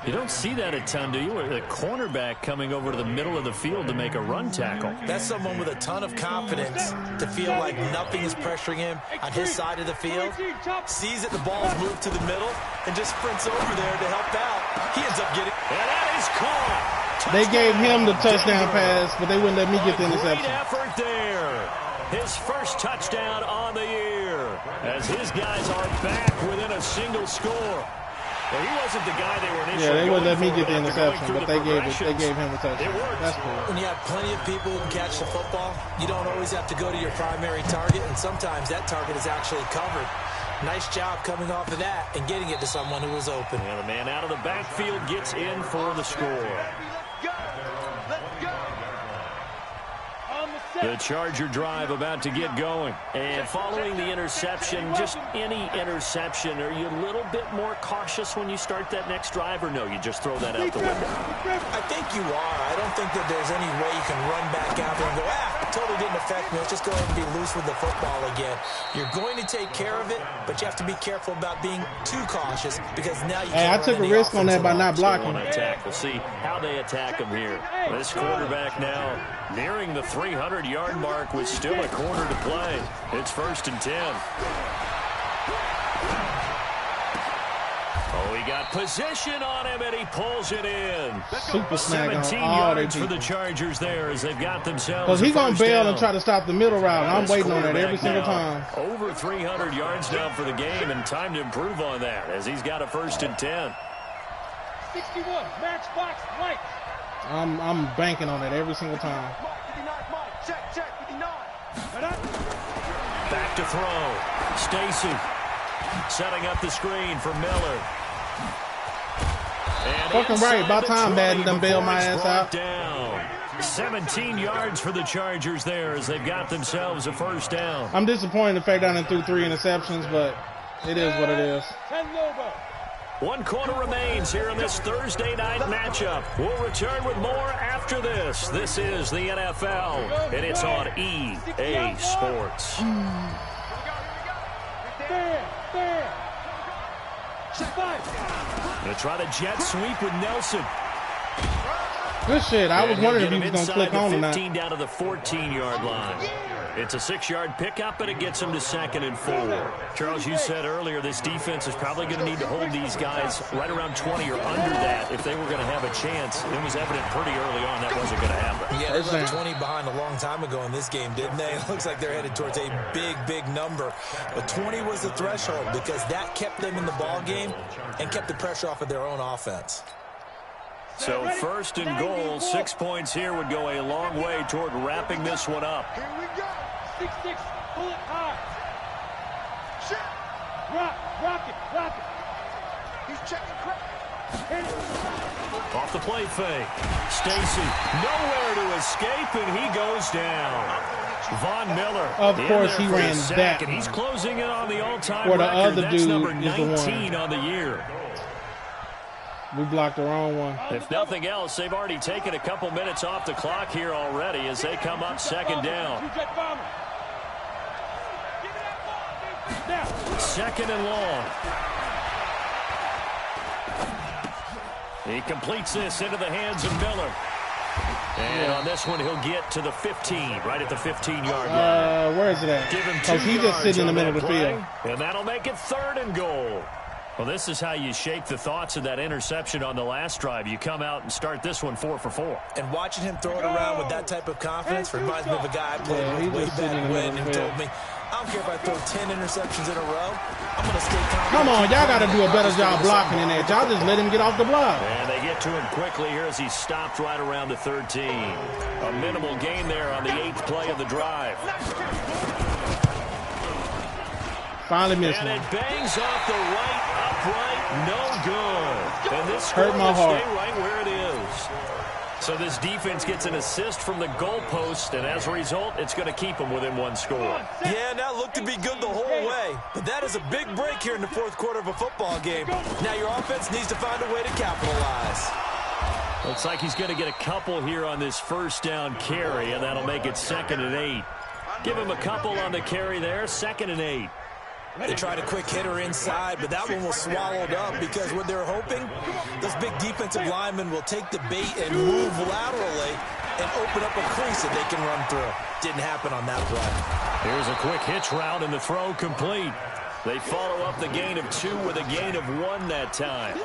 You don't see that a ton, do you? A cornerback coming over to the middle of the field to make a run tackle. That's someone with a ton of confidence to feel like nothing is pressuring him on his side of the field. Sees that the ball's moved to the middle and just sprints over there to help out. He ends up getting... And that is caught. They gave him the touchdown pass, but they wouldn't let me get the interception. Great effort there. His first touchdown on the year as his guys are back within a single score. Well, he wasn't the guy they were initially. Yeah, they wouldn't let me get the after interception, but they gave him the touchdown. That's cool. When you have plenty of people who can catch the football, you don't always have to go to your primary target, and sometimes that target is actually covered. Nice job coming off of that and getting it to someone who was open. And the man out of the backfield gets in for the score. The Charger drive about to get going. And following the interception, just any interception, are you a little bit more cautious when you start that next drive, or no, you just throw that out the window? I think you are. I don't think that there's any way you can run back out there and go, totally didn't affect me. Let's just go ahead and be loose with the football again. You're going to take care of it, but you have to be careful about being too cautious because now you can't. I took a risk on that by not blocking. We'll see how they attack him here. This quarterback now nearing the 300-yard mark with still a quarter to play. It's 1st and 10. Oh, he got position on him, and he pulls it in. Super snag on 17 all yards their for the Chargers there as they've got themselves. Because he's going to bail down. and try to stop the middle route. I'm waiting on that every single time. Over 300 yards now for the game, and time to improve on that as he's got a 1st and 10. 61, matchbox right. I'm banking on it every single time. Back to throw. Stacy setting up the screen for Miller. And fucking right. About time Madden done bailed my ass out. Down. 17 yards for the Chargers there as they've got themselves a 1st down. I'm disappointed in the fact that I threw 3 interceptions, but it is what it is. 10 over. 1 quarter remains here in this Thursday night matchup. We'll return with more after this. This is the NFL, and it's on EA Sports. Going to try to jet sweep with Nelson. Good shit. I was wondering if he was going to click on or not. 15 down to the 14-yard line. It's a 6-yard pickup, but it gets them to 2nd and 4. Charles, you said earlier this defense is probably going to need to hold these guys right around 20 or under that if they were going to have a chance. It was evident pretty early on that wasn't going to happen. Yeah, they left 20 behind a long time ago in this game, didn't they? It looks like they're headed towards a big, big number. But 20 was the threshold because that kept them in the ball game and kept the pressure off of their own offense. So 1st and goal, 6 points here would go a long way toward wrapping this one up. Here we go. 6-6, pull it high. Rock it. He's checking crap. Off the play fake. Stacy, nowhere to escape, and he goes down. Von Miller. Of course, he ran that. And he's closing in on the all-time Or the record. other That's dude number is the 19 one. on the year. We blocked the wrong one. If nothing else, they've already taken a couple minutes off the clock here already as they come up second down. Second and long. He completes this into the hands of Miller. And on this one, he'll get to the 15, right at the 15-yard line. Where is it at? Give him 2 Because he's just sitting in the middle of the field. And that'll make it 3rd and goal. Well, this is how you shake the thoughts of that interception on the last drive. You come out and start this one 4 for 4. And watching him throw it around with that type of confidence reminds me of a guy I played with way back when who told me, I don't care if I throw 10 interceptions in a row, I'm going to stay confident. Come on, y'all got to do a better job blocking in there. Y'all just let him get off the block. And they get to him quickly here as he stopped right around the 13. A minimal gain there on the 8th play of the drive. Finally missed one. And it bangs off the right upright. No good. And this hurt my heart. Stay right where it is. So this defense gets an assist from the goalpost, and as a result, it's going to keep them within 1 score. Yeah, that looked to be good the whole way. But that is a big break here in the 4th quarter of a football game. Now your offense needs to find a way to capitalize. Looks like he's going to get a couple here on this 1st down carry, and that'll make it 2nd and 8. Give him a couple on the carry there, 2nd and 8. They tried a quick hitter inside, but that one was swallowed up because what they're hoping, those big defensive linemen will take the bait and move laterally and open up a crease that they can run through. Didn't happen on that play. Here's a quick hitch route and the throw complete. They follow up the gain of 2 with a gain of 1 that time.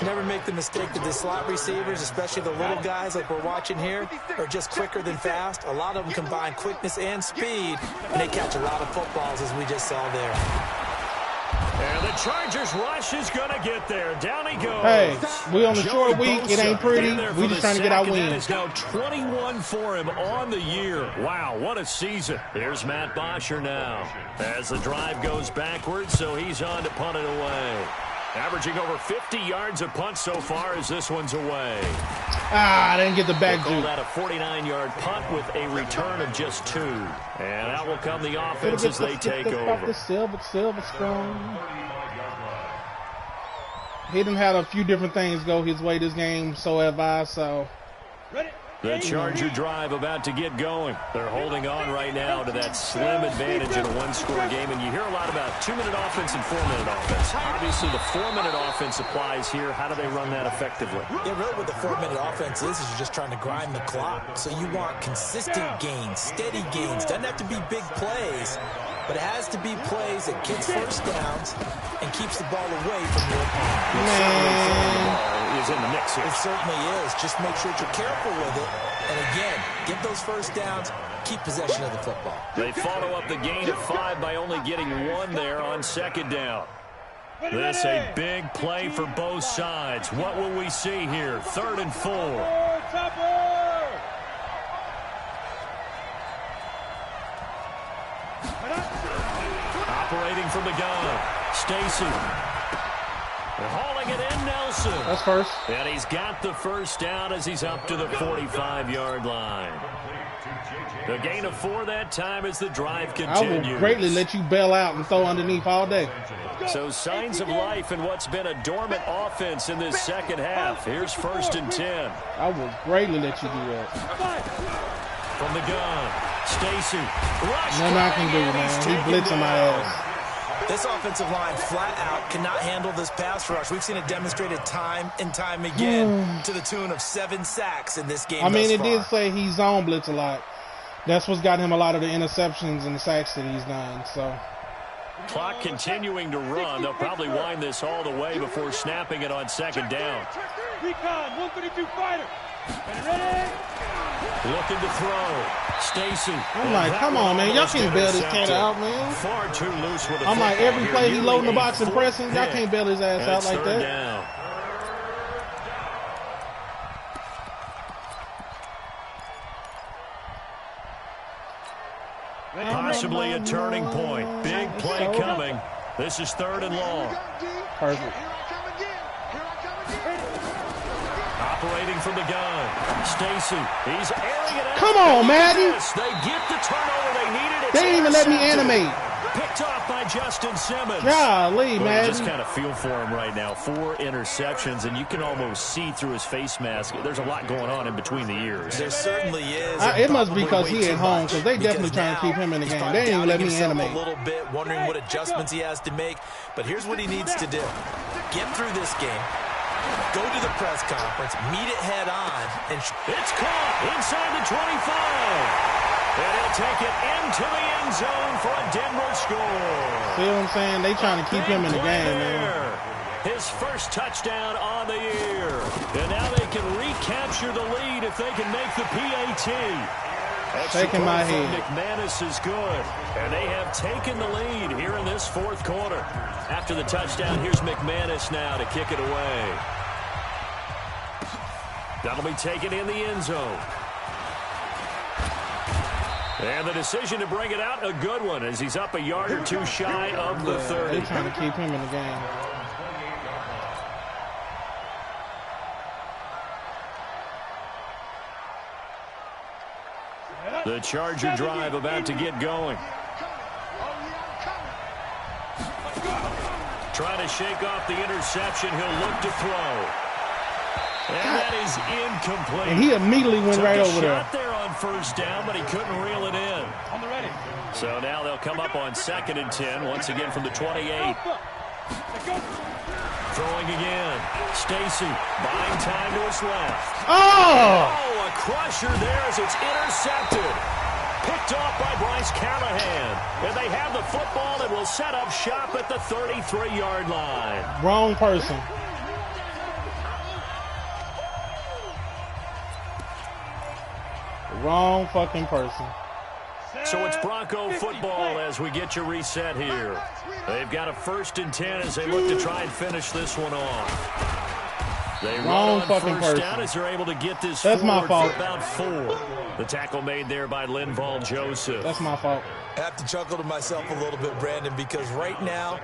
Never make the mistake that the slot receivers, especially the little guys like we're watching here, are just quicker than fast. A lot of them combine quickness and speed, and they catch a lot of footballs, as we just saw there. And the Chargers rush is going to get there. Down he goes. Hey, we on the short week. It ain't pretty. We just trying to get our win. That is now 21 for him on the year. Wow, what a season. Here's Matt Bosher now as the drive goes backwards, so he's on to punt it away. Averaging over 50 yards a punt so far as this one's away. I didn't get the back Call juke. that a 49-yard punt with a return of just 2. And out will come the offense as they take over. The Silver strong. He done had a few different things go his way this game, so have I, so. The Charger drive about to get going. They're holding on right now to that slim advantage in a 1-score game. And you hear a lot about 2-minute offense and 4-minute offense. Obviously, the 4-minute offense applies here. How do they run that effectively? Yeah, really what the 4-minute offense is you're just trying to grind the clock. So you want consistent gains, steady gains. Doesn't have to be big plays, but it has to be plays that gets first downs and keeps the ball away from your opponent. Is in the mix here. It certainly is. Just make sure that you're careful with it. And again, get those first downs, keep possession of the football. They follow up the gain of 5 by only getting 1 there on 2nd down. This a big play for both sides. What will we see here? 3rd and 4. Operating from the gun. Stacy. They're hauling it in, Nelson. That's first. And he's got the first down as he's up to the 45-yard line. The gain of 4 that time as the drive continues. I will greatly let you bail out and throw underneath all day. So signs of life in what's been a dormant offense in this second half. Here's 1st and 10. I will greatly let you do that. From the gun, Stacy. Nothing I can do, man. He blitzing my ass. This offensive line flat out cannot handle this pass rush. We've seen it demonstrated time and time again to the tune of 7 sacks in this game. I mean, it did say he zone blitz a lot. That's what's got him a lot of the interceptions and the sacks that he's done. So, clock continuing to run. They'll probably wind this all the way before snapping it on 2nd down. Recon, 132 fighter. Ready? Looking to throw. Stacy. I'm like, come on, man. Y'all can't bail this cat out, man. Far too loose with a I'm like, every play he loading the box and pressing, y'all hit. can't bail his ass out like that. Down. Possibly a turning point. Big play coming. This is 3rd and long. Perfect. Operating from the gun. Stacy. He's airing it out. Come on, Madden. They get the turnover they needed. They didn't even let me animate. Picked off by Justin Simmons. Golly, Well, man. you just kind of feel for him right now. 4 interceptions, and you can almost see through his face mask. There's a lot going on in between the ears. There certainly is. It must be because he at home, because they definitely trying to keep him in the game. They ain't even let me animate. A little bit, wondering what adjustments he has to make. But here's what he needs to do. Get through this game. Go to the press conference, meet it head on, and it's caught inside the 25. And he'll take it into the end zone for a Denver score. See what I'm saying? They trying to keep him in the game, man. His first touchdown on the year. And now they can recapture the lead if they can make the PAT. Shaking my head. McManus is good. And they have taken the lead here in this fourth quarter. After the touchdown, here's McManus now to kick it away. That'll be taken in the end zone. And the decision to bring it out, a good one, as he's up a yard or two shy of the 30. They're trying to keep him in the game. The Charger drive about to get going. Trying to shake off the interception. He'll look to throw. And that is incomplete. And he immediately went right over there. Shot there on first down, but he couldn't reel it in. On the ready. So now they'll come up on 2nd and 10, once again from the 28. Throwing again. Stacy buying time to his left. Oh! A crusher there as it's intercepted. Picked off by Bryce Callahan. And they have the football and will set up shop at the 33-yard line. Wrong person. Wrong fucking person. So it's Bronco football as we get you reset here. They've got a 1st and 10 as they look to try and finish this one off. They Wrong run on fucking first person. down as they're able to get this That's my forward fault. for about 4. The tackle made there by Linval Joseph. That's my fault. I have to chuckle to myself a little bit, Brandon, because right now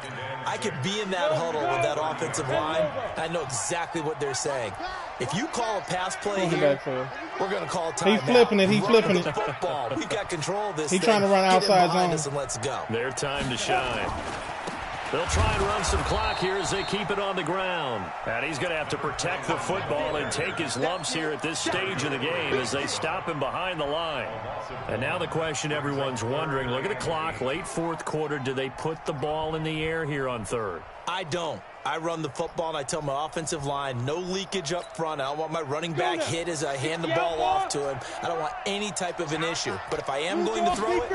I could be in that huddle with that offensive line. I know exactly what they're saying. If you call a pass play here, we're going to call a timeout. He's flipping it. He's flipping it. Football. We've got control of this He's thing. trying to run outside zone. And let's go. Their time to shine. They'll try and run some clock here as they keep it on the ground. And he's going to have to protect the football and take his lumps here at this stage of the game as they stop him behind the line. And now the question everyone's wondering, look at the clock, late fourth quarter, do they put the ball in the air here on 3rd? I don't. I run the football, and I tell my offensive line, no leakage up front. I don't want my running back hit as I hand the ball off to him. I don't want any type of an issue. But if I am going to throw it,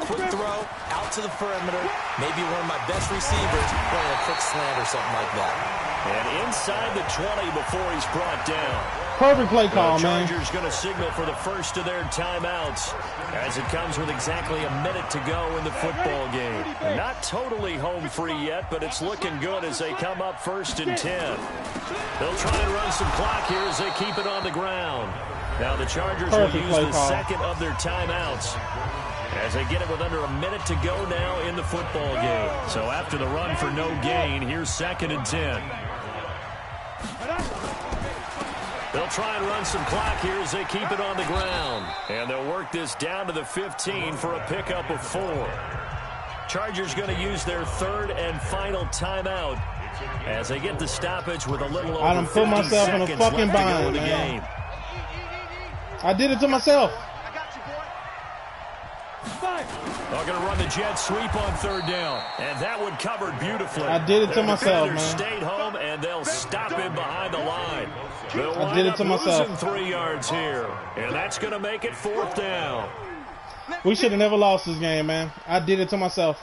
quick throw, out to the perimeter, maybe one of my best receivers running a quick slant or something like that. And inside the 20 before he's brought down. Perfect play call, man. The Chargers going to signal for the first of their timeouts as it comes with exactly a minute to go in the football game. Not totally home free yet, but it's looking good as they come up 1st and 10. They'll try and run some clock here as they keep it on the ground. Now the Chargers will use the second of their timeouts as they get it with under a minute to go now in the football game. So after the run for no gain, here's 2nd and 10. They'll try and run some clock here as they keep it on the ground. And they'll work this down to the 15 for a pickup of 4. Chargers going to use their 3rd and final timeout as they get the stoppage with a little over 50 I done put myself in a fucking bind, man. I did it to myself. They're going to run the jet sweep on 3rd down. And that one covered beautifully. I did it to myself, man. Stayed home, and they'll stop him behind the line. They'll I did it to myself. Losing 3 yards here. And that's going to make it 4th down. We should have never lost this game, man. I did it to myself.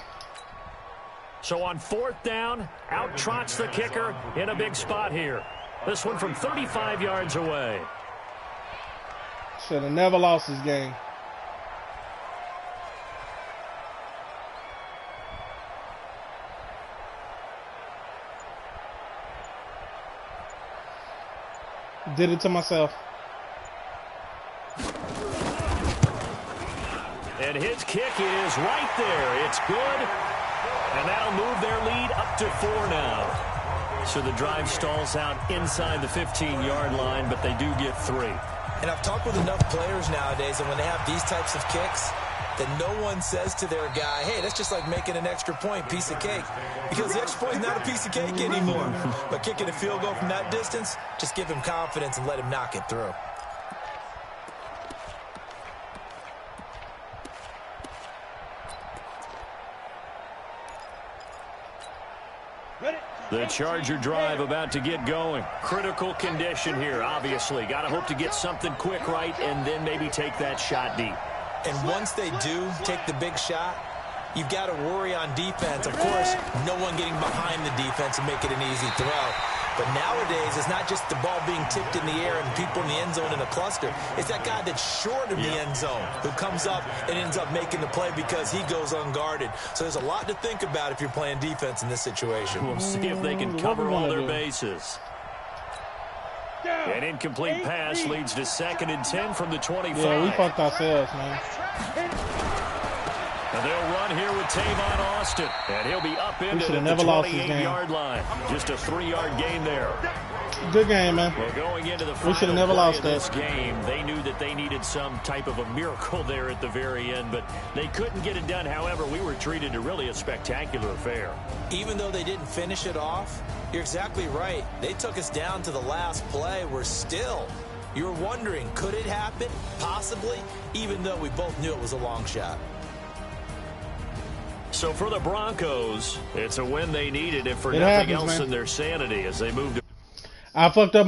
So on 4th down, out trots the kicker in a big spot here. This one from 35 yards away. Should have never lost this game. Did it to myself. And his kick is right there. It's good. And that'll move their lead up to 4 now. So the drive stalls out inside the 15-yard line, but they do get 3. And I've talked with enough players nowadays, and when they have these types of kicks, that no one says to their guy, hey, that's just like making an extra point, piece of cake. Because the extra point is not a piece of cake anymore. But kicking a field goal from that distance, just give him confidence and let him knock it through. The Charger drive about to get going. Critical condition here, obviously. Got to hope to get something quick right and then maybe take that shot deep. And once they do take the big shot, you've got to worry on defense. Of course, no one getting behind the defense and make it an easy throw. But nowadays, it's not just the ball being tipped in the air and people in the end zone in a cluster. It's that guy that's short of the end zone who comes up and ends up making the play because he goes unguarded. So there's a lot to think about if you're playing defense in this situation. We'll see if they can cover all their bases. An incomplete pass leads to 2nd and 10 from the 25. Yeah, we fucked ourselves, man. And they'll run here with Tavon Austin. And he'll be up into the never lost this game. 28-yard line. Just a 3-yard gain there. Good game, man. Well, going into the we should have never lost this game, they knew that they needed some type of a miracle there at the very end, but they couldn't get it done. However, we were treated to really a spectacular affair. Even though they didn't finish it off, you're exactly right. They took us down to the last play. You're wondering, could it happen? Possibly, even though we both knew it was a long shot. So for the Broncos, it's a win they needed, if for nothing else, in their sanity as they moved. I fucked up